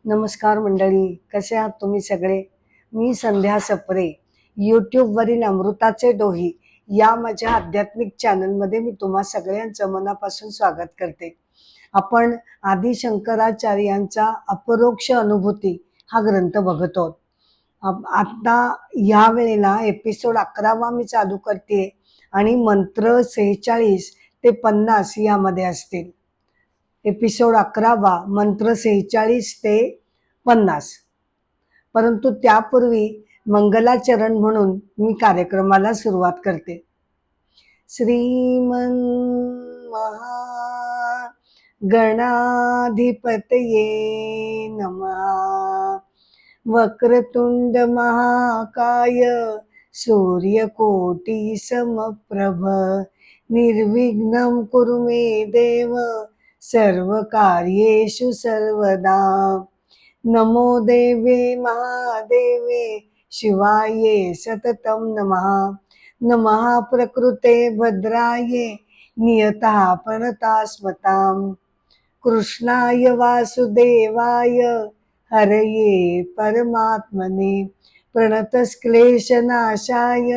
नमस्कार मंडळी, कसे आहात तुम्ही सगळे? मी संध्या सप्रे. यूट्यूबवरील अमृताचे डोही या माझ्या आध्यात्मिक चॅनलमध्ये मी तुम्हा सगळ्यांचं मनापासून स्वागत करते. आपण आदि शंकराचार्यांचा अपरोक्ष अनुभूती हा ग्रंथ बघत आहोत. आता या वेळेला एपिसोड 11वा मी चालू करते आणि मंत्र 46 ते 50 यामध्ये असतील. एपिसोड 11वा मंत्र 46 ते 50. परंतु त्यापूर्वी मंगलाचरण म्हणून मी कार्यक्रमाला सुरुवात करते. श्रीमन महा गणाधिपतये नमः. वक्रतुंड महाकाय सूर्यकोटि समप्रभ निर्विघ्नं कुरु मे देव सर्वकार्येषु सर्वदा. नमो देवे महादेवे शिवाये सततं नमः. नमः प्रकृते भद्राये नियतः प्रणतास्मतां. कृष्णाय वासुदेवाय हरये परमात्मने प्रणतक्लेशनाशाय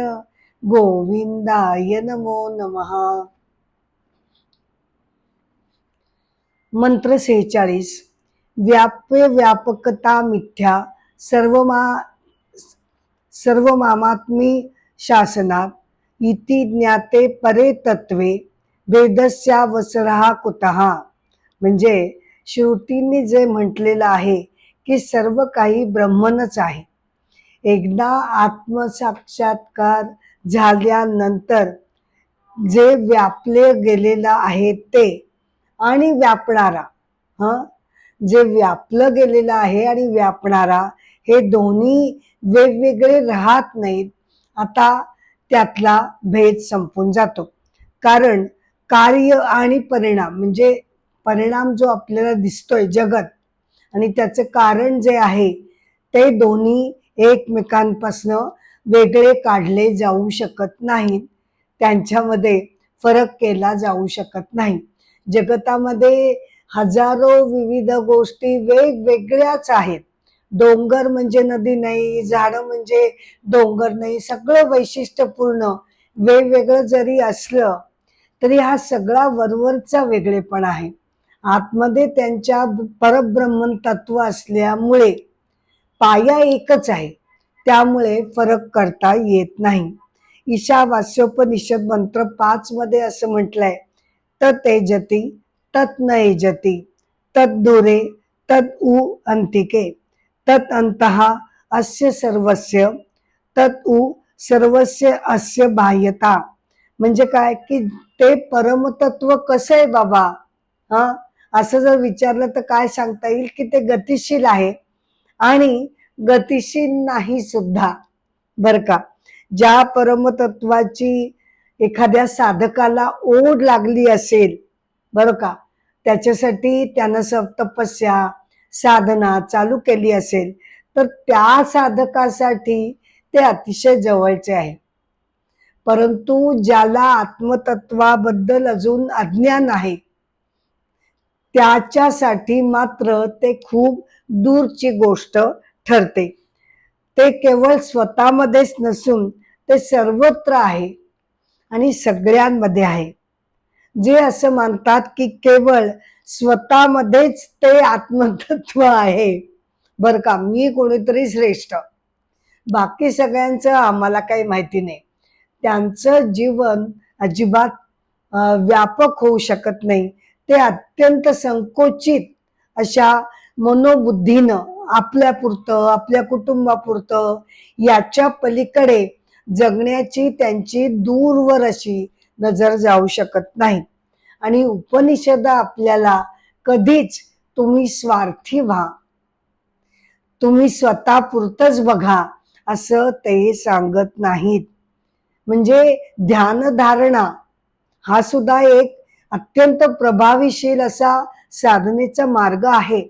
गोविंदाय नमो नमः. मंत्र 46. व्याप्य व्यापकता मिथ्या सर्वमात्मी शासनात इति ज्ञाते परे तत्वे वेदस्यावसरः कुतः. म्हणजे श्रुतींनी जे म्हटलेलं आहे की सर्व काही ब्रह्मनच आहे. एकदा आत्मसाक्षात्कार झाल्यानंतर जे व्यापले गेलेलं आहे ते आणि व्यापणारा, जे व्यापलं गेलेलं आहे आणि व्यापणारा हे दोन्ही वेगवेगळे राहत नाहीत. आता त्यातला भेद संपून जातो. कारण कार्य आणि परिणाम, म्हणजे परिणाम जो आपल्याला दिसतोय जगत आणि त्याचं कारण जे आहे ते दोन्ही एकमेकांपासून वेगळे काढले जाऊ शकत नाहीत. त्यांच्यामध्ये फरक केला जाऊ शकत नाही. जगतामध्ये हजारो विविध गोष्टी वेगवेगळ्याच आहेत. डोंगर म्हणजे नदी नाही, झाडं म्हणजे डोंगर नाही, सगळं वैशिष्ट्यपूर्ण वेगवेगळं जरी असलं तरी हा सगळा वरवरचा वेगळेपण आहे. आतमध्ये त्यांच्या परब्रह्मन तत्व असल्यामुळे पाया एकच आहे, त्यामुळे फरक करता येत नाही. ईशावास्योपनिषद मंत्र 5 मध्ये असं म्हटलंय, तत् एजति तत् न एजति तत् दूरे तत् उ अंतिके तत् अंतः अस्य सर्वस्य तत् उ सर्वस्य अस्य बाह्यता. म्हणजे काय की ते परमतत्व कसं आहे बाबा, असं जर विचारलं तर काय सांगता येईल की ते गतिशील आहे आणि गतिशील नाही सुद्धा. बर का, ज्या परमतत्वाची एखाद्या साधकाला ओढ लागली असेल, बरं का, त्याच्यासाठी त्यानं तपस्या साधना चालू केली असेल तर त्या साधकासाठी ते अतिशय जवळचे आहे. परंतु ज्याला आत्मतत्वाबद्दल अजून अज्ञान आहे त्याच्यासाठी मात्र ते खूप दूरची गोष्ट ठरते. ते केवळ स्वतःमध्येच नसून ते सर्वत्र आहे आणि सगळ्यांमध्ये आहे. जे असं मानतात की केवळ स्वतःमध्येच ते आत्मतत्व आहे, बर का, मी कोणीतरी श्रेष्ठ, बाकी सगळ्यांचं आम्हाला काही माहिती नाही, त्यांचं जीवन अजिबात व्यापक होऊ शकत नाही. ते अत्यंत संकोचित अशा मनोबुद्धीनं आपल्यापुरतं, आपल्या कुटुंबापुरतं, याच्या पलीकडे जगण्याची त्यांची दूरवर अशी नजर जाऊ शकत नाही. आणि उपनिषद आपल्याला कधीच तुम्ही स्वार्थी व्हा, तुम्ही स्वतःपुरतच बघा असं ते सांगत नाहीत. म्हणजे ध्यानधारणा हा सुद्धा एक अत्यंत प्रभावीशील असा साधनेचा मार्ग आहे.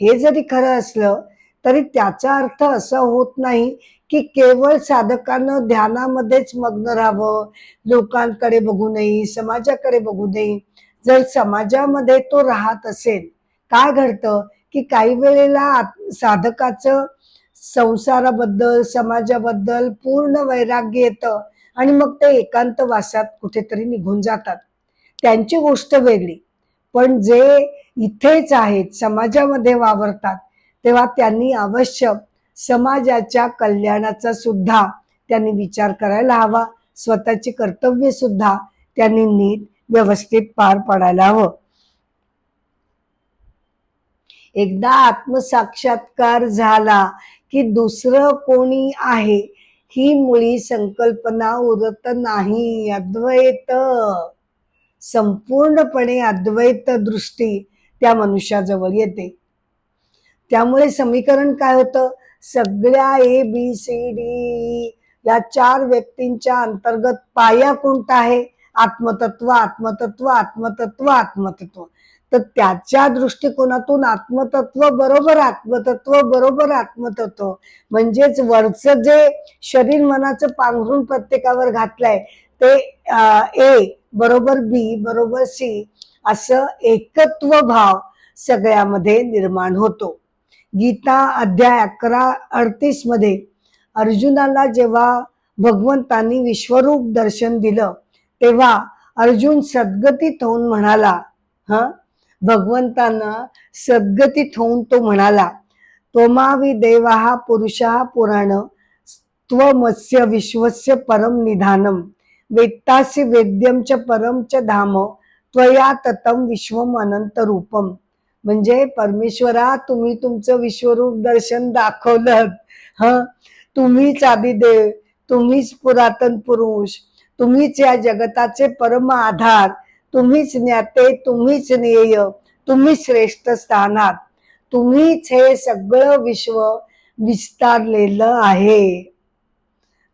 हे जरी खरं असलं तरी त्याचा अर्थ असा होत नाही की केवळ साधकानं ध्यानामध्येच मग्न राहावं, लोकांकडे बघू नये, समाजाकडे बघू नये. जर समाजामध्ये तो राहत असेल, काय घडतं की काही वेळेला साधकाचं संसाराबद्दल समाजाबद्दल पूर्ण वैराग्य येतं आणि मग ते एकांतवासात कुठेतरी निघून जातात. त्यांची गोष्ट वेगळी, पण जे इथेच आहेत समाजामध्ये वावरतात तेव्हा त्यांनी अवश्य समाजाच्या कल्याणाचा सुद्धा त्यांनी विचार करायला हवा. स्वतःची कर्तव्य सुद्धा त्यांनी नीट व्यवस्थित पार पाडायला हवं. एकदा आत्मसाक्षात्कार झाला की दुसरं कोणी आहे ही मुळी संकल्पना उरत नाही. अद्वैत, संपूर्णपणे अद्वैत दृष्टी त्या मनुष्याजवळ येते. त्यामुळे समीकरण काय होतं, सगळ्या ABCD या 4 व्यक्तींच्या अंतर्गत पाया कोणता आहे, आत्मतत्व आत्मतत्व आत्मतत्व आत्मतत्व. तर त्याच्या दृष्टिकोनातून आत्मतत्व बरोबर आत्मतत्व बरोबर आत्मतत्व म्हणजेच वरचं जे शरीर मनाचं पांघरून प्रत्येकावर घातलंय ते A बरोबर B बरोबर C असं एकत्व भाव सगळ्यामध्ये निर्माण होतो. गीता अध्याय 11:38 मध्ये अर्जुनाला जेव्हा भगवंतांनी विश्वरूप दर्शन दिलं तेव्हा अर्जुन सद्गतीत होऊन म्हणाला, भगवंतांना सद्गतीत होऊन तो म्हणाला, त्वमावि देवाः पुरुषः पुराण त्वमस्य विश्वस्य परम निधानम वेत्तासि वेद्यम च परम च धाम त्वया ततम विश्वम अनंत रूपम. म्हणजे परमेश्वरा, तुम्ही तुमचं विश्वरूप दर्शन दाखवलं. तुम्हीच आदिदेव, तुम्हीच पुरातन पुरुष, तुम्हीच या जगताचे परम आधार, तुम्हीच ज्ञाते, तुम्हीच ज्ञेय, तुम्हीच श्रेष्ठ स्थानात, तुम्हीच हे सगळं विश्व विस्तारलेलं आहे.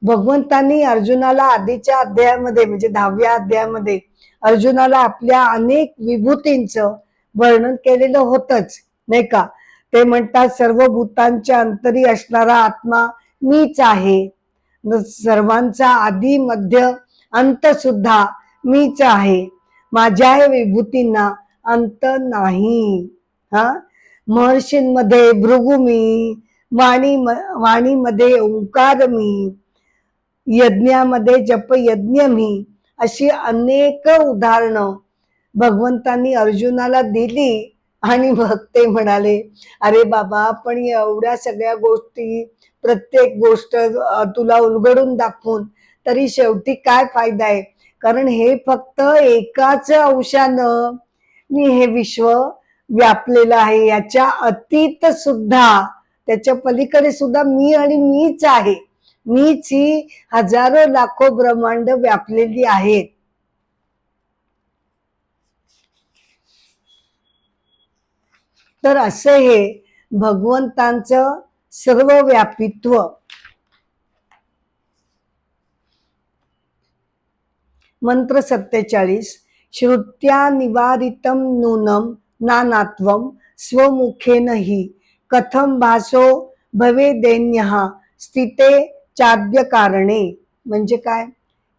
भगवंतांनी अर्जुनाला आधीच्या अध्यायामध्ये म्हणजे 10व्या अध्यायामध्ये अर्जुनाला आपल्या अनेक विभूतींचं वर्णन केलेलं होतच, नाही का. ते म्हणतात सर्व भूतांच्या अंतरी असणारा आत्मा मीच आहे, सर्वांचा आदी मध्य अंत सुद्धा मीच आहे, माझ्या विभूतींना अंत नाही. महर्षींमध्ये भृगु मी, वाणीमध्ये ओंकार मी, यज्ञामध्ये जप यज्ञ मी, अशी अनेक उदाहरणं भगवंतांनी अर्जुनाला दिली. आणि मग ते म्हणाले, अरे बाबा, पण एवढ्या सगळ्या गोष्टी, प्रत्येक गोष्ट तुला उलगडून दाखवून तरी शेवटी काय फायदा आहे, कारण हे फक्त एकाच अंशानं मी हे विश्व व्यापलेलं आहे, याच्या अतीत सुद्धा, त्याच्या पलीकडे सुद्धा मी आणि मीच आहे, मीच ही हजारो लाखो ब्रह्मांड व्यापलेली आहेत. तर असं हे भगवंतांचं सर्व व्यापित्व. मंत्र 47. श्रुत्या निवारितम नूनम नानात्वम स्वमुखेन हि कथम भासो भवेदेन्यः स्थिते चाद्य कारणे. म्हणजे काय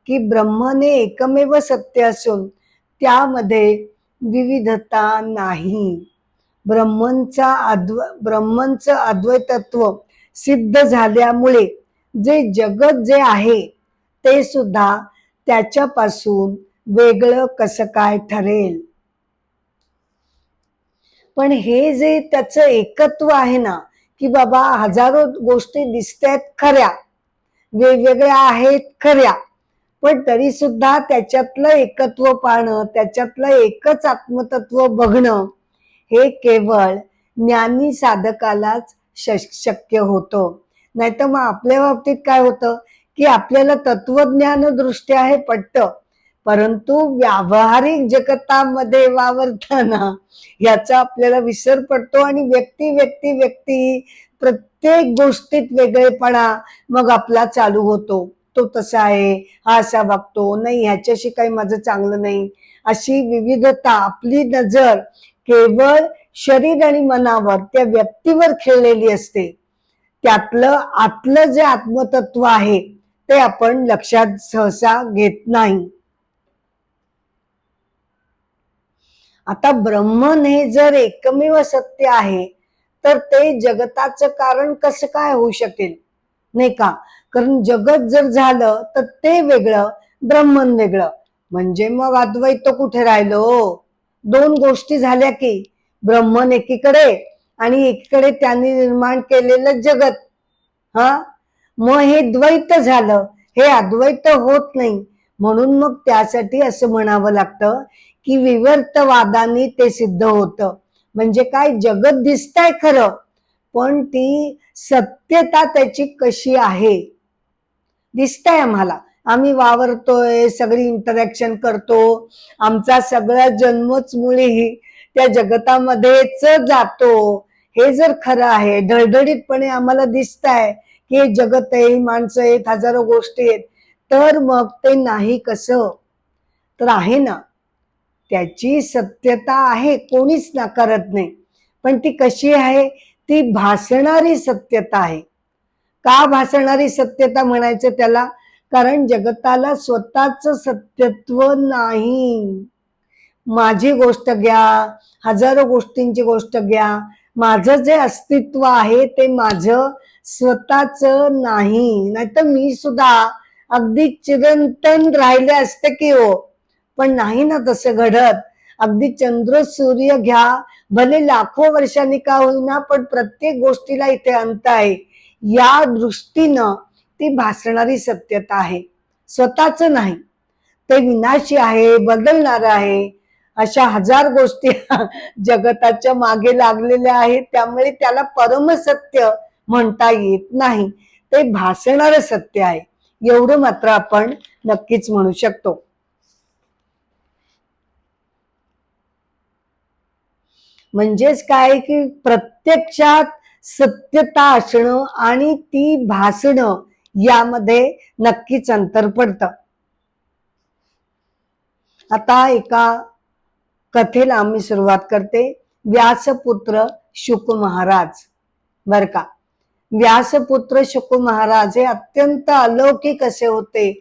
की ब्रह्मने एकमेव सत्य असून त्यामध्ये विविधता नाही. ब्रह्मंचं अद्वैतत्व सिद्ध झाल्यामुळे जे जगत जे आहे ते सुद्धा त्याच्यापासून वेगळं कसं काय ठरेल. पण हे जे त्याचं एकत्व आहे ना, की बाबा हजारो गोष्टी दिसतात खऱ्या, वेगवेगळ्या आहेत खऱ्या, पण तरी सुद्धा त्याच्यातलं एकत्व पाहणं, त्याच्यातलं एकच आत्मतत्व बघणं, हे केवळ ज्ञानी साधकालाच शक्य होतं. नाहीतर मग आपल्या बाबतीत काय होतं की आपल्याला तत्वज्ञान दृष्ट्या हे पटतं, परंतु व्यावहारिक जगतामध्ये वावरताना याचा आपल्याला विसर पडतो आणि व्यक्ती प्रत्येक गोष्टीत वेगळेपणा मग आपला चालू होतो. तो तसा आहे, हा असा वागतो, नाही ह्याच्याशी काही माझं चांगलं नाही, अशी विविधता. आपली नजर केवळ शरीर आणि मनावर, त्या व्यक्तीवर खेळलेली असते. त्यातलं आतलं जे आत्मतत्व आहे ते आपण लक्षात सहसा घेत नाही. आता ब्रह्मन हे जर एकमेव सत्य आहे तर ते जगताचं कारण कसं काय होऊ शकेल, नाही का? कारण जगत जर झालं तर ते वेगळं, ब्रह्मन वेगळं, म्हणजे मग अद्वैत कुठे राहिलो? दोन गोष्टी झाल्या की, ब्रह्मन एकीकडे आणि एकीकडे त्यांनी निर्माण केलेलं जगत. हा, मग हे द्वैत झालं, हे अद्वैत होत नाही. म्हणून मग त्यासाठी असं म्हणावं लागतं की विवर्तवादाने ते सिद्ध होतं. म्हणजे काय, जगत दिसतंय खरं, पण ती सत्यता त्याची कशी आहे दिसतंय आम्हाला. आम्ही वावरतोय, सगळी इंटरॅक्शन करतो, आमचा सगळा जन्मच मुळी त्या जगतामध्येच जातो. हे जर खरं आहे, ढळढळीतपणे आम्हाला दिसतंय की हे जगत आहे, माणसं आहेत, हजारो गोष्टी आहेत, तर मग ते नाही कसं? तर आहे ना, त्याची सत्यता आहे, कोणीच नाकारत नाही. पण ती कशी आहे? ती भासणारी सत्यता आहे. का भासणारी सत्यता म्हणायचं त्याला? कारण जगताला स्वतःच सत्यत्व नाही. माझी गोष्ट घ्या, हजारो गोष्टींची गोष्ट घ्या, माझं जे अस्तित्व आहे ते माझं स्वतःच नाही. नाहीतर मी सुद्धा अगदी चिरंतन राहिले असते की हो, पण नाही ना तसं घडत. अगदी चंद्र सूर्य घ्या, भले लाखो वर्षांनी का होईना, पण प्रत्येक गोष्टीला इथे अंत आहे. या दृष्टीनं ती भासणारी सत्यता आहे, स्वतःच नाही. ते विनाशी आहे, बदलणार आहे, अशा हजार गोष्टी जगताच्या मागे लागलेल्या आहेत. त्यामुळे त्याला परमसत्य म्हणता येत नाही, ते भासणारं सत्य आहे, एवढं मात्र आपण नक्कीच म्हणू शकतो. म्हणजेच काय की प्रत्यक्षात सत्यता असणं आणि ती भासणं यामध्ये नक्कीच अंतर पडतं. आता एका कथेला आम्ही सुरुवात करते. व्यासपुत्र शुक महाराज, बर का. व्यासपुत्र शुक महाराज हे अत्यंत अलौकिक असे होते,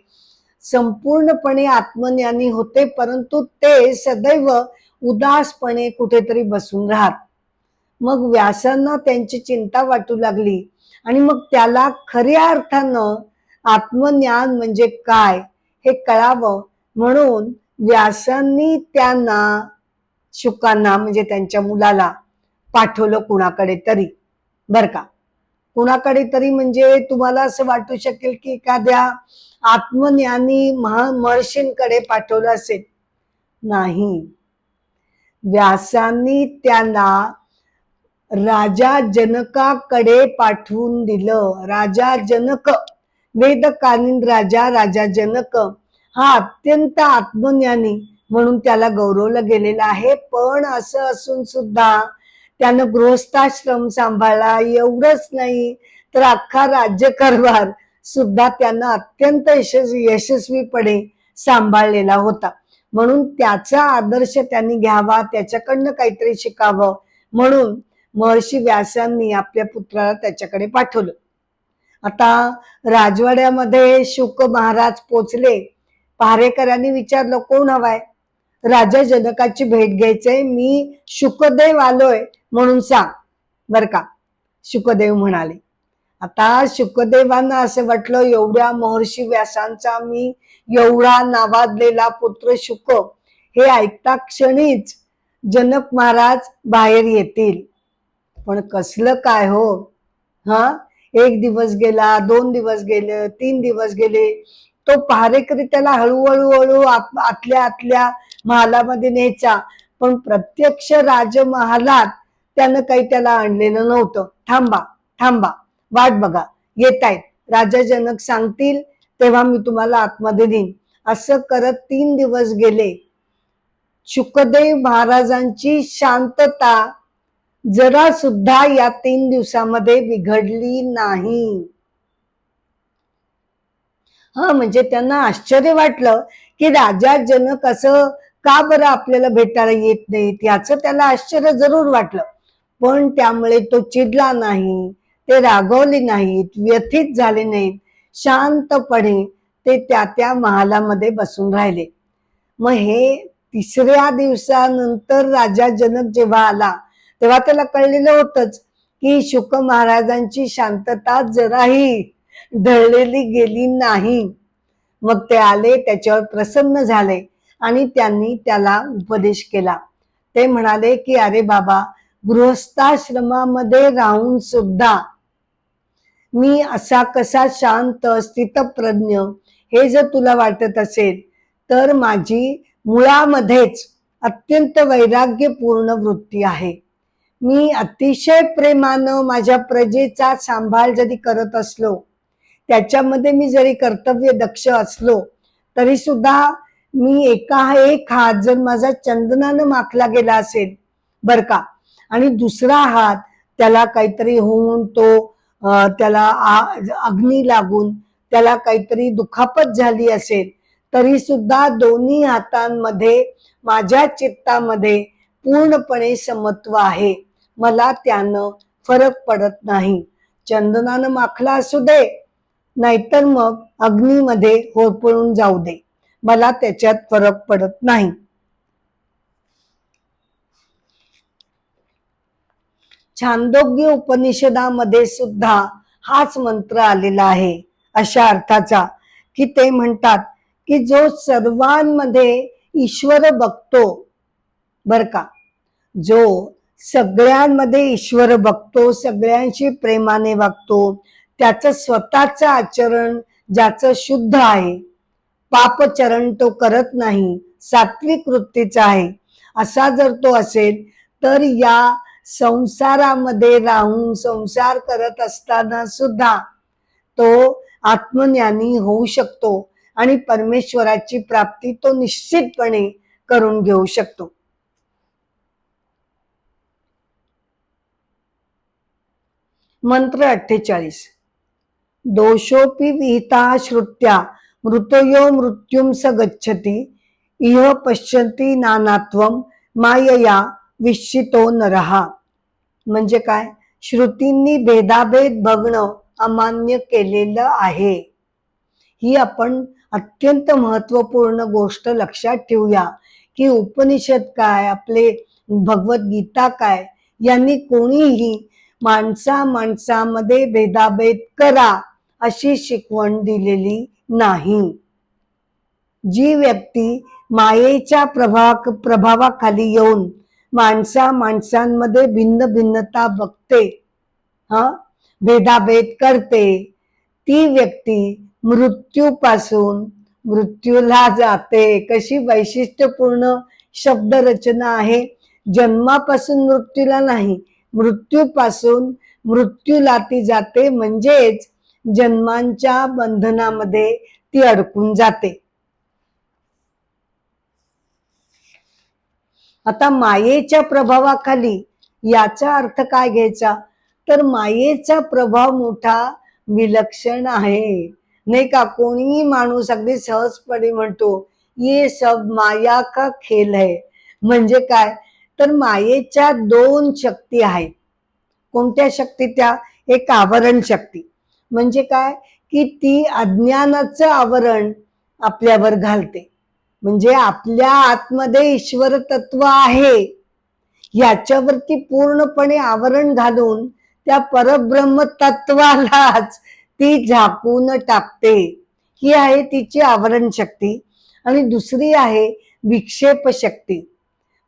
संपूर्णपणे आत्मज्ञानी होते, परंतु ते सदैव उदासपणे कुठेतरी बसून राहत. मग व्यासांना त्यांची चिंता वाटू लागली आणि मग त्याला खऱ्या अर्थानं आत्मज्ञान म्हणजे काय हे कळावं, म्हणून व्यासांनी त्यांना, शुकांना म्हणजे त्यांच्या मुलाला पाठवलं कुणाकडे तरी, बर का. कुणाकडे तरी म्हणजे तुम्हाला असं वाटू शकेल की एखाद्या आत्मज्ञानी महर्षींकडे पाठवलं असेल. नाही, व्यासांनी त्यांना राजा जनकाकडे पाठवून दिलं. राजा जनक, वेदकालीन राजा जनक हा अत्यंत आत्मज्ञानी म्हणून त्याला गौरवलं गेलेलं आहे. पण असं असून सुद्धा त्यानं गृहस्थाश्रम सांभाळला. एवढंच नाही तर अख्खा राज्यकारभार सुद्धा त्यानं अत्यंत यशस्वीपणे सांभाळलेला होता. म्हणून त्याचा आदर्श त्यांनी घ्यावा, त्याच्याकडनं काहीतरी शिकावं, म्हणून महर्षी व्यासांनी आपल्या पुत्राला त्याच्याकडे पाठवलं. आता राजवाड्यामध्ये शुक महाराज पोचले. पहारेकरांनी विचारलं, कोण हवाय? राजा जनकाची भेट घ्यायचंय, मी शुकदेव आलोय म्हणून सांग, बर का. शुकदेव म्हणाले. आता शुकदेवांना असं वाटलं, एवढ्या महर्षी व्यासांचा मी एवढा नावाजलेला पुत्र शुक हे ऐकता क्षणीच जनक महाराज बाहेर येतील. पण कसलं काय हो, हा. एक दिवस गेला, 2 दिवस गेले, 3 दिवस गेले, तो पहारेकरी त्याला हळूहळू आतल्या महालामध्ये न्यायचा, पण प्रत्यक्ष राजमहालात त्यानं काही त्याला आणलेलं नव्हतं. थांबा थांबा, वाट बघा, येतायत, राजा जनक सांगतील तेव्हा मी तुम्हाला आतमध्ये देईन. असं करत 3 दिवस गेले. शुकदेव महाराजांची शांतता जरा सुद्धा या 3 दिवसामध्ये बिघडली नाही. म्हणजे त्यांना आश्चर्य वाटलं की राजा जनक असं का बरं आपल्याला भेटायला येत नाहीत, याचं त्याला आश्चर्य जरूर वाटलं. पण त्यामुळे तो चिडला नाही, ते रागवले नाहीत, व्यथित झाले नाहीत. शांतपणे ते त्या महालामध्ये बसून राहिले. मग हे 3ऱ्या दिवसानंतर राजा जनक जेव्हा आला तेव्हा त्याला कळलेलं होतंच की शुक महाराजांची शांतता जराही ढळलेली गेली नाही. मग ते आले, त्याच्यावर प्रसन्न झाले आणि त्यांनी त्याला उपदेश केला. ते म्हणाले की अरे बाबा, गृहस्थाश्रमामध्ये राहून सुद्धा मी असा कसा शांत स्थितप्रज्ञ, हे जर तुला वाटत असेल तर माझी मुळामध्येच अत्यंत वैराग्यपूर्ण वृत्ती आहे. मी अतिशय प्रेमानं माझ्या प्रजेचा सांभाळ जरी करत असलो, त्याच्यामध्ये मी जरी कर्तव्य दक्ष असलो, तरी सुद्धा मी एक हात जर माझा चंदनानं माखला गेला असेल बर का, आणि दुसरा हात त्याला काहीतरी होऊन त्याला अग्नी लागून त्याला काहीतरी दुखापत झाली असेल, तरी सुद्धा दोन्ही हातांमध्ये माझ्या चित्तामध्ये पूर्णपणे समत्व आहे. मला त्यानं फरक पडत नाही. चंदनानं माखला असू दे, नाहीतर मग अग्नीमध्ये होरपळून जाऊ दे, मला त्याच्यात फरक पडत नाही. छांदोग्य उपनिषदामध्ये सुद्धा हाच मंत्र आलेला आहे अशा अर्थाचा, की ते म्हणतात की जो सर्वांमध्ये ईश्वर बघतो बर का, जो सगळ्यांमध्ये ईश्वर बघतो, सगळ्यांशी प्रेमाने वागतो, त्याचं स्वतःचं आचरण ज्याचं शुद्ध आहे, पापचरण तो करत नाही, सात्विक वृत्तीचा आहे, असा जर तो असेल तर या संसारामध्ये राहून संसार करत असताना सुद्धा तो आत्मज्ञानी होऊ शकतो आणि परमेश्वराची प्राप्ती तो निश्चितपणे करून घेऊ शकतो. मंत्र 48. दोषोपि विहिता श्रुत्या मृतयो मृत्युम स गच्छति इह पश्यन्ति नानात्वम मायया विश्चितो नरहा. म्हणजे काय? श्रुतींनी भेदाभेद बघणं अमान्य केलेलं आहे. ही आपण अत्यंत महत्वपूर्ण गोष्ट लक्षात ठेवूया की उपनिषद काय, आपले भगवद्गीता काय, यांनी कोणीही माणसामध्ये भेदाभेद करा अशी शिकवण दिलेली नाही. जी व्यक्ती मायेच्या प्रभावाखाली येऊन माणसांमध्ये भिन्न भिन्नता बघते, भेदाभेद करते, ती व्यक्ती मृत्यूपासून मृत्यूला जाते. कशी वैशिष्ट्यपूर्ण शब्दरचना आहे. जन्मापासून मृत्यूला नाही, मृत्यूपासून मृत्यूला ती जाते, म्हणजेच जन्मांच्या बंधनामध्ये ती अडकून जाते. आता मायेच्या प्रभावाखाली याचा अर्थ काय घ्यायचा, तर मायेचा प्रभाव मोठा विलक्षण आहे, नाही का. कोणीही माणूस अगदी सहजपणे म्हणतो ये सब माया का खेल है. म्हणजे काय, तर मायेच्या दोन शक्ती आहेत. कोणत्या शक्ती त्या? एक आवरण शक्ती, म्हणजे काय की ती अज्ञानाचं आवरण आपल्यावर घालते. म्हणजे आपल्या आतमध्ये ईश्वर तत्व आहे याच्यावरती पूर्णपणे आवरण घालून त्या परब्रह्म तत्वालाच ती झाकून टाकते. ही आहे तिची आवरण शक्ती. आणि दुसरी आहे विक्षेप शक्ती.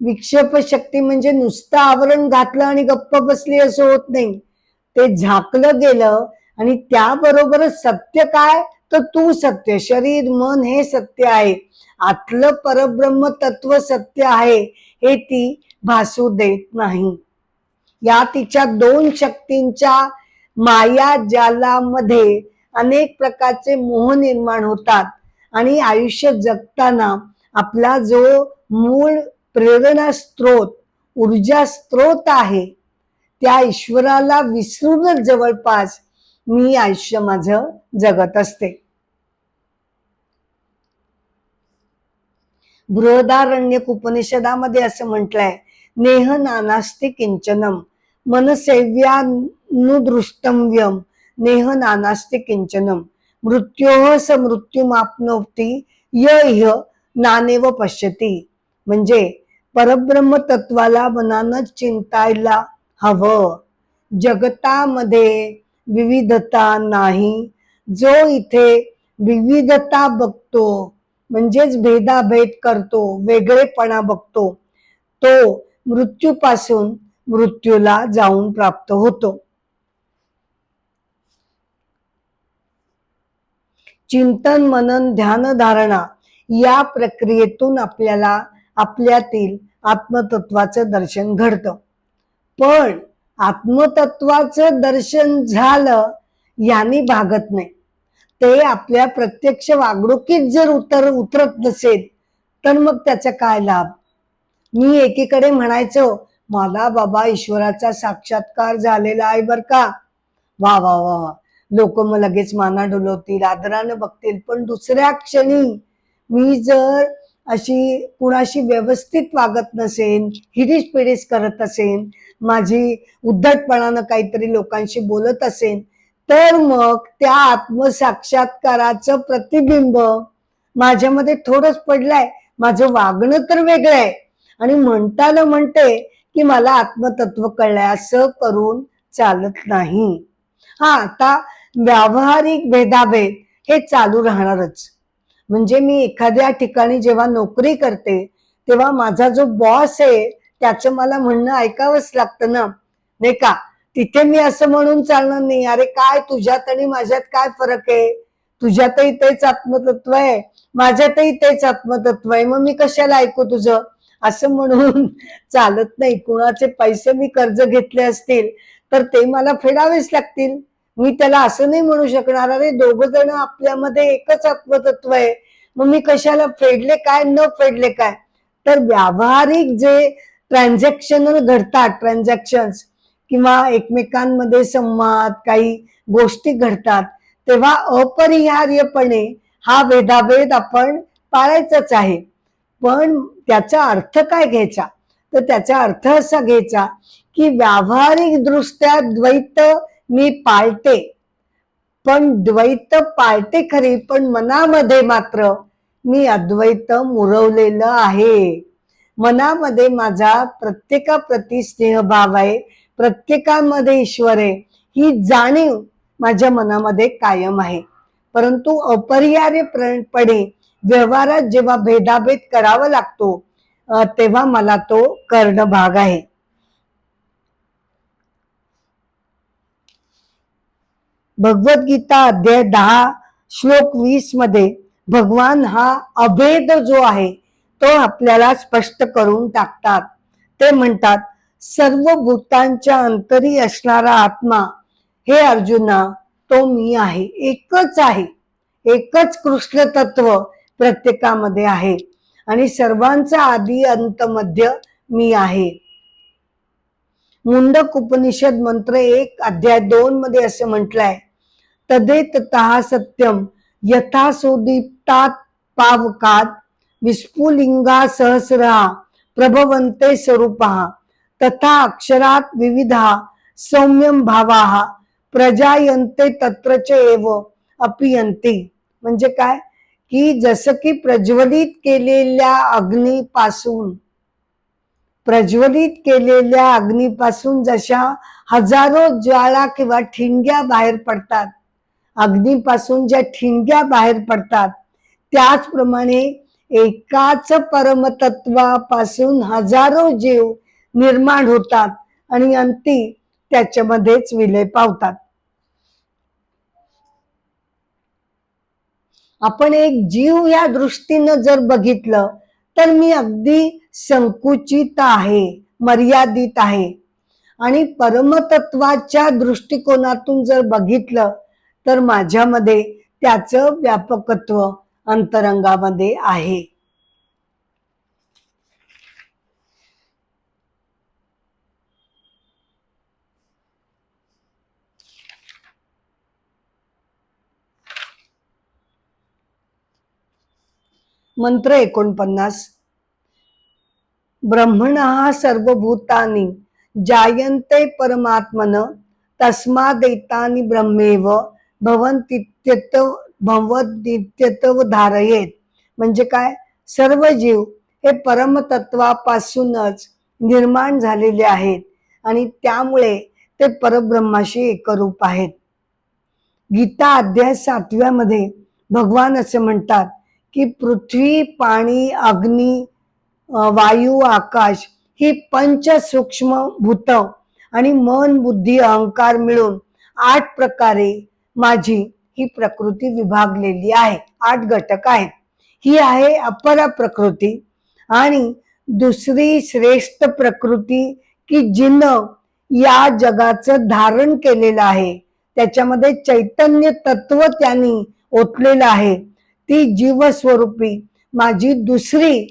विक्षेप शक्ती म्हणजे नुसतं आवरण घातलं आणि गप्प बसली असं होत नाही, ते झाकलं गेलं आणि त्याबरोबरच सत्य काय, तर तू सत्य, शरीर मन हे सत्य आहे, आतलं परब्रह्म तत्व सत्य आहे, हे ती भासू देत नाही. या तिच्या दोन शक्तींच्या माया जालामध्ये अनेक प्रकारचे मोह निर्माण होतात आणि आयुष्य जगताना आपला जो मूळ प्रेरणा स्त्रोत, ऊर्जा स्त्रोत आहे, त्या ईश्वराला विसरूनच जवळपास मी आयुष्य माझं जगत असते. बृहदारण्यक उपनिषदामध्ये असं म्हटलंय, नेह नानास्ति किंचनम मनसेव्यानुदृष्टव्यम नेह नानास्ति किंचनम मृत्योः स मृत्युमाप्नोति य इह नानेव पश्यति. म्हणजे परब्रह्म तत्वाला मनानं चिंतायला हवं. जगतामध्ये विविधता नाही. जो इथे विविधता बघतो म्हणजेच भेदाभेद करतो, वेगळेपणा बघतो, तो मृत्यूपासून मृत्यूला जाऊन प्राप्त होतो. चिंतन, मनन, ध्यान, धारणा या प्रक्रियेतून आपल्याला आपल्यातील आत्मतत्वाचं दर्शन घडतं. पण आत्मतत्वाचं दर्शन झालं याने भागत नाही. ते आपल्या प्रत्यक्ष वागणुकीत जर उतरत नसेल तर मग त्याचा काय लाभ? मी एकीकडे म्हणायचो मला बाबा ईश्वराचा साक्षात्कार झालेला आहे बर का, वा वा वा वा, लोक मग लगेच माना डोलवतील, आदरानं बघतील. पण दुसऱ्या क्षणी मी जर अशी कुणाशी व्यवस्थित वागत नसेन, हिरीस पिरीस करत असेन, माझी उद्धटपणानं काहीतरी लोकांशी बोलत असेन, तर मग त्या आत्मसाक्षात्काराचं प्रतिबिंब माझ्यामध्ये थोडंच पडलंय. माझं वागणं तर वेगळं आहे आणि म्हणताना म्हणते की मला आत्मतत्व कळलंय, असं करून चालत नाही. हा, आता व्यावहारिक भेदाभेद हे चालू राहणारच. म्हणजे मी एखाद्या ठिकाणी जेव्हा नोकरी करते तेव्हा माझा जो बॉस आहे त्याचं मला म्हणणं ऐकावंच लागतं ना, नाही का? तिथे मी असं म्हणून चालणार नाही, अरे काय तुझ्यात आणि माझ्यात काय फरक आहे, तुझ्यातही तेच आत्मतत्व आहे, माझ्यातही तेच आत्मतत्व आहे, मग मी कशाला ऐकू तुझं, असं म्हणून चालत नाही. कुणाचे पैसे मी कर्ज घेतले असतील तर ते मला फेडावेच लागतील. मी त्याला असं नाही म्हणू शकणार अरे दोघ जण आपल्यामध्ये एकच आत्मतत्व आहे, मग मी कशाला फेडले काय न फेडले काय. तर व्यावहारिक जे ट्रान्झॅक्शनल घडतात, ट्रान्झॅक्शन्स किंवा एकमेकांमध्ये संवाद काही गोष्टी घडतात, तेव्हा अपरिहार्यपणे हा भेदाभेद आपण पाळायचाच आहे. पण त्याचा अर्थ काय घ्यायचा? तर त्याचा अर्थ असा घ्यायचा की व्यावहारिक दृष्ट्या द्वैत मी पाळते, पण द्वैत पाळते खरी, पण मनामध्ये मात्र मी अद्वैत मुरवलेलं आहे. मनामध्ये माझा प्रत्येकाप्रती स्नेहभाव आहे, प्रत्येकामध्ये ईश्वर आहे, ही जाणीव माझ्या मनामध्ये कायम आहे. परंतु अपरिहार्यपणे व्यवहारात जेव्हा भेदाभेद करावा लागतो तेव्हा मला तो करणं भाग आहे. भगवद्गीता अध्याय 10 श्लोक 20 मध्ये भगवान हा अभेद जो आहे तो आपल्याला स्पष्ट करून टाकतात. ते म्हणतात, सर्व भूतांच्या अंतरी असणारा आत्मा हे अर्जुना तो मी आहे. एकच आहे, एकच कृष्ण तत्व प्रत्येकामध्ये आहे आणि सर्वांचा आदी अंत मध्य मी आहे. मुंडक उपनिषद मंत्र 1 अध्याय 2 मध्ये असं म्हटलंय, तदेततः सत्यम यथा सोदीप्तात पावकात विस्फुलिंगा सहस्रा प्रभवन्ते स्वरूपः तथा अक्षरात विविधा सौम्यम भावाः प्रजायन्ते तत्र च एव अपियन्ति. म्हणजे काय की जसं की प्रज्वलित केलेल्या अग्नीपासून जशा हजारो ज्वाळा किंवा ठिणग्या बाहेर पडतात, अग्नीपासून ज्या ठिणग्या बाहेर पडतात, त्याचप्रमाणे एकाच परमतत्वापासून हजारो जीव निर्माण होतात आणि अंती त्याच्यामध्येच विलय पावतात. आपण एक जीव या दृष्टीनं जर बघितलं तर मी अगदी संकुचित आहे, मर्यादित आहे. आणि परमतत्वाच्या दृष्टिकोनातून जर बघितलं तर माझ्यामध्ये त्याचं व्यापकत्व अंतरंगामध्ये आहे. मंत्र 49. ब्रह्मणः सर्वभूतानि जायन्ते परमात्मन तस्मादेतानि ब्रह्मेव भवन्तीत्यवधारयेत. म्हणजे काय, सर्व जीव हे परमतत्वापासूनच निर्माण झालेले आहेत आणि त्यामुळे ते परब्रह्माशी एकरूप आहेत. गीता अध्याय 7व्या मध्ये भगवान असे म्हणतात की पृथ्वी, पाणी, अग्नी, वायू, आकाश ही पंच सूक्ष्म भूत आणि मन, बुद्धी, अहंकार मिळून 8 प्रकारे माझी ही प्रकृती विभागलेली आहे. 8 घटक आहेत. ही आहे अपरा प्रकृती. आणि दुसरी श्रेष्ठ प्रकृती की जिनं या जगाचं धारण केलेलं आहे, त्याच्यामध्ये चैतन्य तत्व त्यांनी ओतलेलं आहे, ती जीवस्वरूपी माझी दुसरी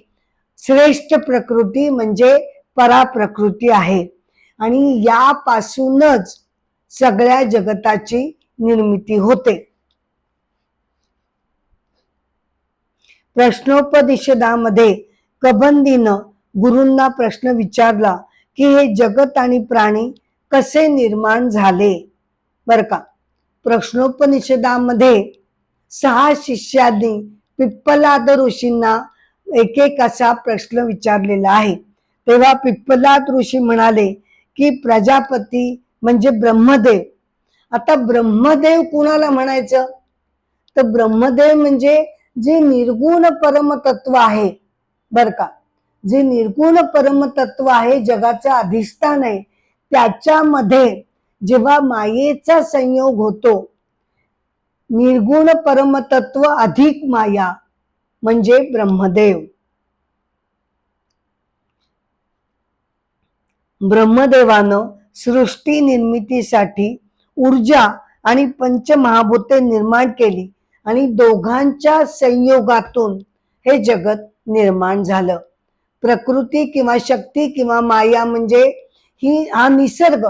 श्रेष्ठ प्रकृती म्हणजे पराप्रकृती आहे. आणि यापासूनच सगळ्या जगताची निर्मिती होते. प्रश्नोपनिषदामध्ये कबंदीनं गुरूंना प्रश्न विचारला की हे जगत आणि प्राणी कसे निर्माण झाले. बर का, प्रश्नोपनिषदामध्ये 6 शिष्यांनी पिप्पलाद ऋषींना एक एक असा प्रश्न विचारलेला आहे. तेव्हा पिप्पलाद ऋषी म्हणाले की प्रजापती म्हणजे ब्रह्मदेव. आता ब्रह्मदेव कुणाला म्हणायचं, तर ब्रह्मदेव म्हणजे जे निर्गुण परमतत्व आहे. बर का, जे निर्गुण परमतत्व आहे, जगाचं अधिष्ठान आहे, त्याच्यामध्ये जेव्हा मायेचा संयोग होतो, निर्गुण परमतत्व अधिक माया म्हणजे ब्रह्मदेव. ब्रह्मदेवानं सृष्टी निर्मितीसाठी ऊर्जा आणि पंचमहाभूते निर्माण केली आणि दोघांच्या संयोगातून हे जगत निर्माण झालं. प्रकृती किंवा शक्ती किंवा माया म्हणजे हा निसर्ग.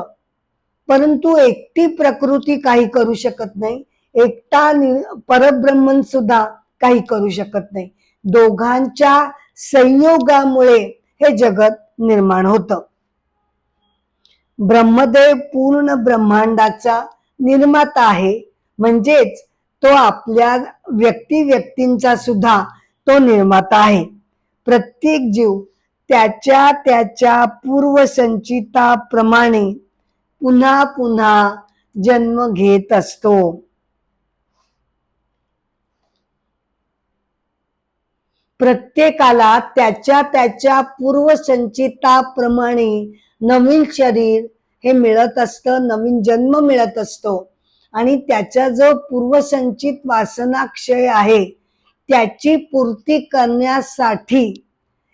परंतु एकटी प्रकृती काही करू शकत नाही, एकटा परब्रह्मन सुद्धा काही करू शकत नाही. दोघांच्या संयोगामुळे हे जगत निर्माण होतं. ब्रह्मदेव पूर्ण ब्रह्मांडाचा निर्माता आहे, म्हणजेच तो आपल्या व्यक्तींचा सुद्धा तो निर्माता आहे. प्रत्येक जीव त्याच्या त्याच्या पूर्वसंचिताप्रमाणे पुन्हा पुन्हा जन्म घेत असतो. प्रत्येकाला त्याच्या त्याच्या पूर्वसंचिताप्रमाणे नवीन शरीर हे मिळत असतं, नवीन जन्म मिळत असतो. आणि त्याचा जो पूर्वसंचित वासना क्षय आहे त्याची पूर्ती करण्यासाठी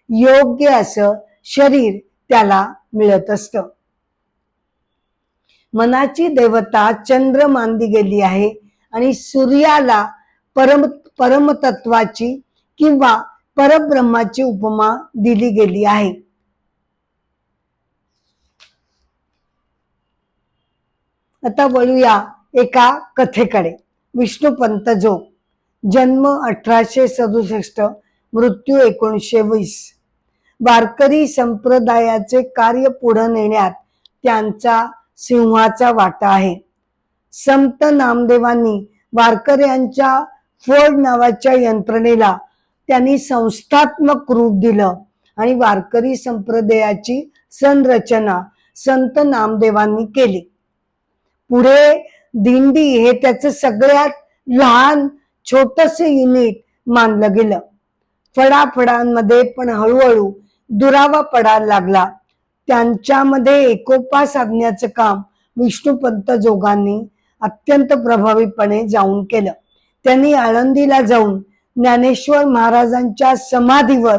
योग्य असं शरीर त्याला मिळत असतं. मनाची देवता चंद्र मानली गेली आहे आणि सूर्याला परमतत्वाची किंवा परब्रह्माची उपमा दिली गेली आहे. आता वळूया एका कथेकडे. विष्णुपंत जोग, जन्म 1867, मृत्यू 1920. वारकरी संप्रदायाचे कार्य पुढे नेण्यात त्यांचा सिंहाचा वाटा आहे. संत नामदेवांनी वारकऱ्यांच्या फड नावाच्या यंत्रणेला त्यांनी संस्थात्मक रूप दिलं आणि वारकरी संप्रदायाची संरचना संत नामदेवांनी केली. पुढे दिंडी हे त्याचं सगळ्यात लहान छोटसे युनिट मानलं गेलं. फडाफडांमध्ये पण हळूहळू दुरावा पडायला लागला. त्यांच्यामध्ये एकोपा साधण्याचं काम विष्णुपंत जोगांनी अत्यंत प्रभावीपणे जाऊन केलं. त्यांनी आळंदीला जाऊन ज्ञानेश्वर महाराजांच्या समाधीवर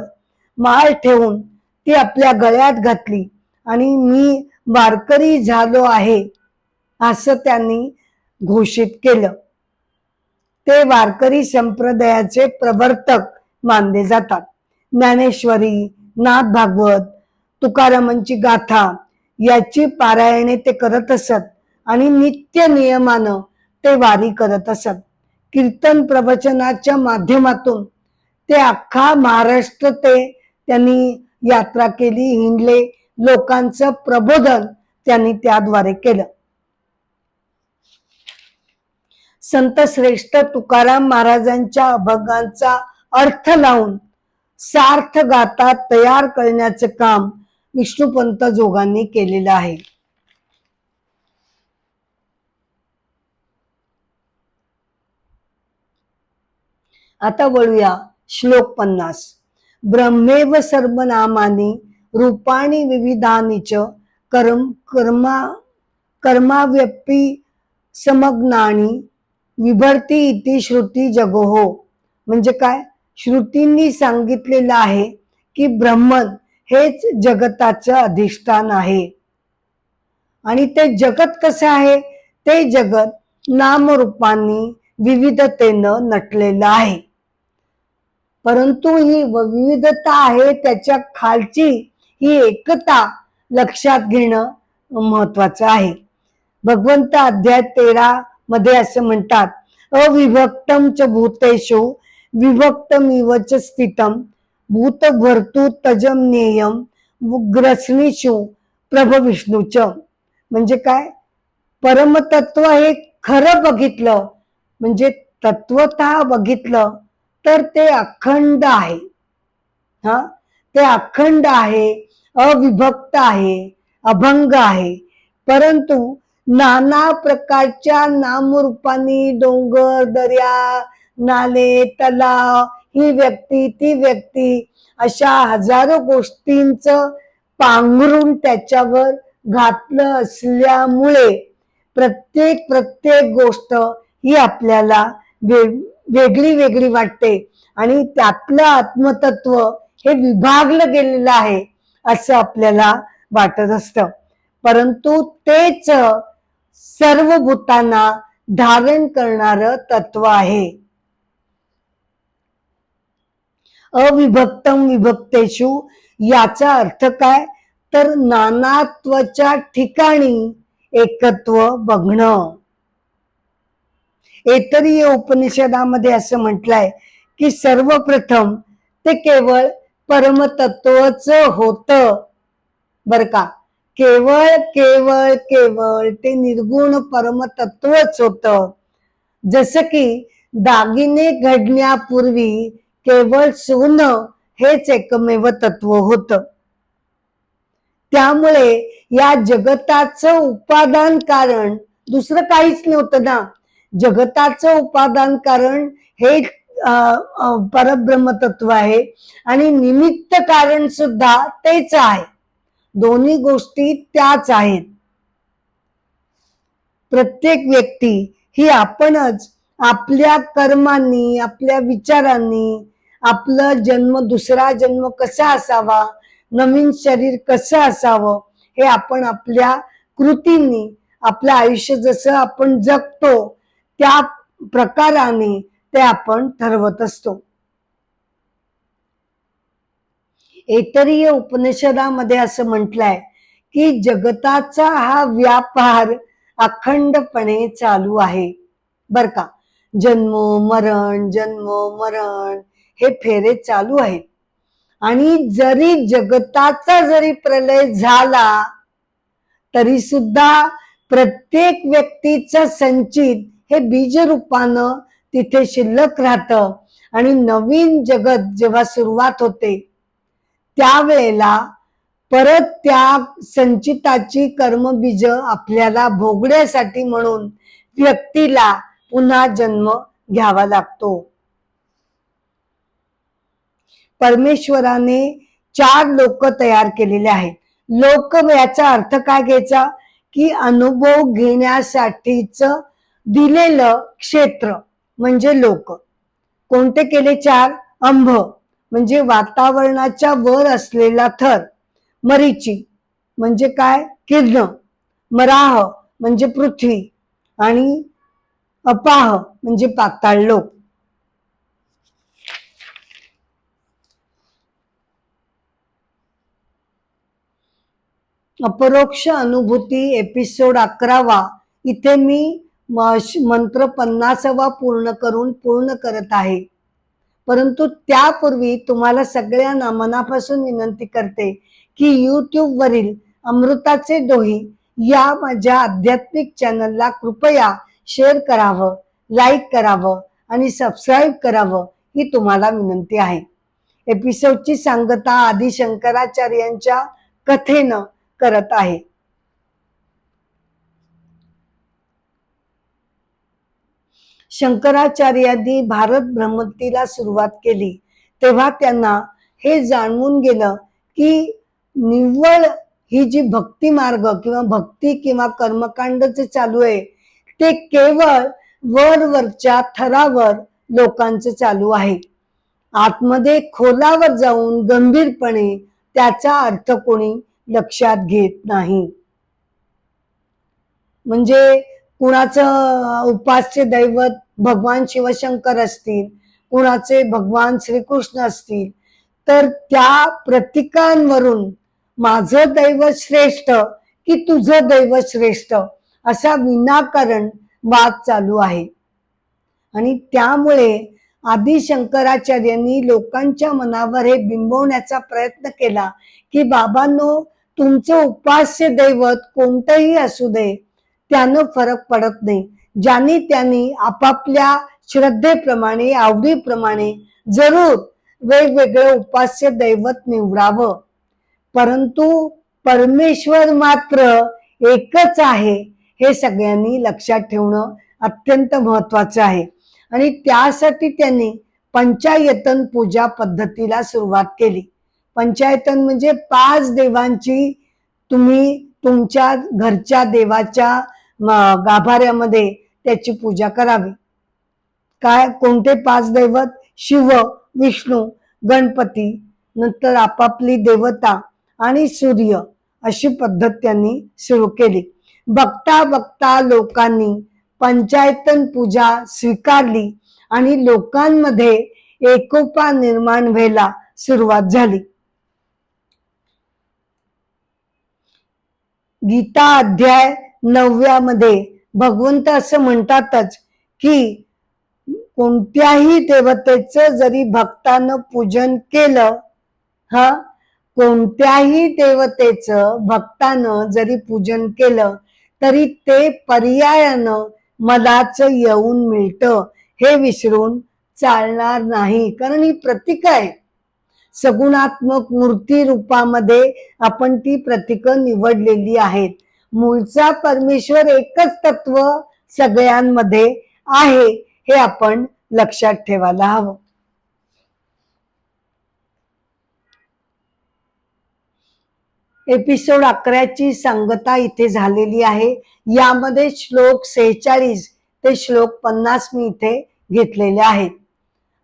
माळ ठेवून ती आपल्या गळ्यात घातली आणि मी वारकरी झालो आहे असं त्यांनी घोषित केलं. ते वारकरी संप्रदायाचे प्रवर्तक मानले जातात. ज्ञानेश्वरी, नाथ भागवत, तुकारामांची गाथा याची पारायणे ते करत असत आणि नित्य नियमानं ते वारी करत असत. कीर्तन प्रवचनाच्या माध्यमातून ते अख्खा महाराष्ट्र त्यांनी यात्रा केली, हिंडले. लोकांचं प्रबोधन त्यांनी त्याद्वारे केलं. संत श्रेष्ठ तुकाराम महाराजांच्या अभंगांचा अर्थ लावून सार्थ गाथा तयार करण्याचं काम विष्णुपंत जोगांनी केलेलं आहे. आता वळूया श्लोक 50. ब्रह्मेव सर्वनामानी रूपाणी विविधानी च कर्माव्यपी समज्ञानी विभर्ती इति श्रुती जगोहो. म्हणजे काय? श्रुतींनी सांगितलेलं आहे की ब्रह्मन हेच जगताचं अधिष्ठान आहे. आणि ते जगत कसं आहे? ते जगत नामरूपांनी विविधतेनं नटलेलं आहे. परंतु ही विविधता आहे त्याच्या खालची ही एकता लक्षात घेणं महत्वाचं आहे. भगवंत अध्याय 13 मध्ये असं म्हणतात, अविभक्तम च भूतेषु विभक्तमिव च स्थितम भूतभर्तु तजम्नेयम ग्रसनीषु प्रभविष्णूच. म्हणजे काय? परमतत्व हे खरं बघितलं म्हणजे तत्वतः बघितलं तर ते अखंड आहे. ते अखंड आहे, अविभक्त आहे, अभंग आहे. परंतु नाना प्रकारच्या नामरूपांनी डोंगर, दर्या, नाले, तलाव, ही व्यक्ती, ती व्यक्ती, अशा हजारो गोष्टींचं पांघरून त्याच्यावर घातलं असल्यामुळे प्रत्येक गोष्ट ही आपल्याला वेगळी वेगळी वाटते आणि त्यातलं आत्मतत्व हे विभागलं गेलेलं आहे असं आपल्याला वाटत असतं. परंतु तेच सर्व भूतांना धारण करणारं तत्व आहे. अविभक्तम विभक्तेषु याचा अर्थ काय? तर नानात्वाच्या ठिकाणी एकत्व बघणं. ऐतरेय उपनिषदामध्ये असं म्हटलंय की सर्वप्रथम ते केवळ परमतत्वच होतं. बर का? केवळ केवळ केवळ ते निर्गुण परमतत्वच होतं. जसं की दागिने घडण्यापूर्वी केवळ सोनं हेच एकमेव तत्व होतं. त्यामुळे या जगताचं उपादान कारण दुसरं काहीच नव्हतं ना. जगताचं उपादान कारण हे परब्रह्म तत्व आहे आणि निमित्त कारण सुद्धा तेच आहे. दोन्ही गोष्टी त्याच आहेत. प्रत्येक व्यक्ती ही आपणच आपल्या कर्मांनी, आपल्या विचारांनी आपलं दुसरा जन्म कसा असावा, नवीन शरीर कसं असावं हे आपण आपल्या कृतींनी, आपलं आयुष्य जसं आपण जगतो त्या प्रकाराने ते आपण ठरवत असतो. ऐतरेय उपनिषदामध्ये असं म्हटलंय की जगताचा हा व्यापार अखंडपणे चालू आहे. बर का? जन्म मरण हे फेरे चालू आहेत. आणि जगताचा जरी प्रलय झाला तरी सुद्धा प्रत्येक व्यक्तीचं संचित हे बीज रूपानं तिथे शिल्लक राहतं आणि नवीन जगत जेव्हा सुरुवात होते त्यावेळेला परत त्या संचिताची कर्मबीज आपल्याला भोगण्यासाठी म्हणून व्यक्तीला पुन्हा जन्म घ्यावा लागतो. परमेश्वराने 4 लोक तयार केलेले आहेत. लोक याचा अर्थ काय घ्यायचा? की अनुभव घेण्यासाठीच दिलेलं क्षेत्र म्हणजे लोक. कोणते केले 4? अंभ म्हणजे वातावरणाच्या वर असलेला थर, मरीची म्हणजे काय? किरण, मराह म्हणजे पृथ्वी आणि अपाह म्हणजे पाताळ लोक. अपरोक्ष अनुभूती एपिसोड 11 इथे मी मंत्र 50वा पूर्ण करत आहे. परंतु त्यापूर्वी तुम्हाला सगळ्यांना मनापासून विनंती करते की YouTube वरील अमृताचे डोही या माझ्या आध्यात्मिक चॅनलला कृपया शेअर करावं, लाईक करावं आणि सबस्क्राईब करावं ही तुम्हाला विनंती आहे. एपिसोडची सांगता आदि शंकराचार्यांच्या कथेनं करत आहे. शंकराचार्यांनी भारत भ्रमंतीला सुरुवात केली तेव्हा त्यांना हे जाणवून गेलं की निव्वळ ही जी भक्ती मार्ग किंवा भक्ती किंवा कर्मकांड जे चालू आहे ते केवळ वरवरच्या थरावर लोकांचं चालू आहे. आतमध्ये खोलावर जाऊन गंभीरपणे त्याचा अर्थ कोणी लक्षात घेत नाही. म्हणजे कुणाचं उपास्य दैवत भगवान शिवशंकर असतील, कुणाचे भगवान श्रीकृष्ण असतील, तर त्या प्रतीकांवरून माझं दैवत श्रेष्ठ की तुझं दैवत श्रेष्ठ असा विनाकारण वाद चालू आहे. आणि त्यामुळे आदि शंकराचार्यांनी लोकांच्या मनावर हे बिंबवण्याचा प्रयत्न केला की बाबांनो, तुमचं उपास्य दैवत कोणतंही असू दे, त्यानं फरक पडत नाही. ज्यांनी त्यांनी आपापल्या श्रद्धेप्रमाणे आवडीप्रमाणे जरूर वेगवेगळं उपास्य दैवत निवडावं, परंतु परमेश्वर मात्र एकच आहे हे सगळ्यांनी लक्षात ठेवणं अत्यंत महत्वाचं आहे. आणि त्यासाठी त्यांनी पंचायतन पूजा पद्धतीला सुरुवात केली. पंचायतन म्हणजे 5 देवांची तुम्ही तुमच्या घरच्या देवाच्या गाभाऱ्यामध्ये त्याची पूजा करावी. काय कोणते 5 दैवत? शिव, विष्णू, गणपती, नंतर आपापली देवता आणि सूर्य, अशी पद्धत त्यांनी सुरू केली. बघता बघता लोकांनी पंचायतन पूजा स्वीकारली आणि लोकांमध्ये एकोपा निर्माण व्हायला सुरुवात झाली. गीता अध्याय 9 मध्ये भगवंत असं म्हणतातच की कोणत्याही देवतेचं जरी भक्तानं पूजन केलं, कोणत्याही देवतेचं भक्तानं जरी पूजन केलं तरी ते पर्यायानं मलाच येऊन मिळतं हे विसरून चालणार नाही. कारण ही प्रतीक आहे. सगुणात्मक मूर्ती रूपामध्ये आपण ती प्रतीक निवडलेली आहेत. मूळचा परमेश्वर एकच तत्व सगळ्यांमध्ये आहे हे आपण लक्षात ठेवायला हवं. एपिसोड 11ची सांगता इथे झालेली आहे. यामध्ये श्लोक 46 ते श्लोक 50 मी इथे घेतलेले आहेत.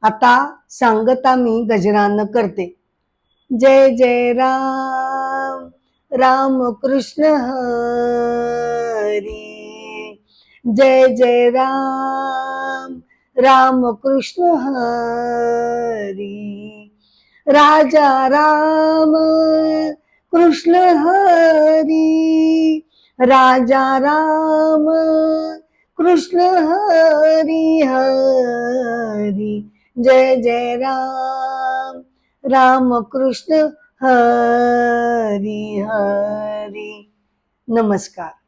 आता सांगता मी गजरानं करते. जय जय राम राम कृष्ण हरी, जय जय राम राम कृष्ण हरी, राजा राम कृष्ण हरी, राजा राम कृष्ण हरी हरी, जय जय राम राम कृष्ण हरी हरी. नमस्कार.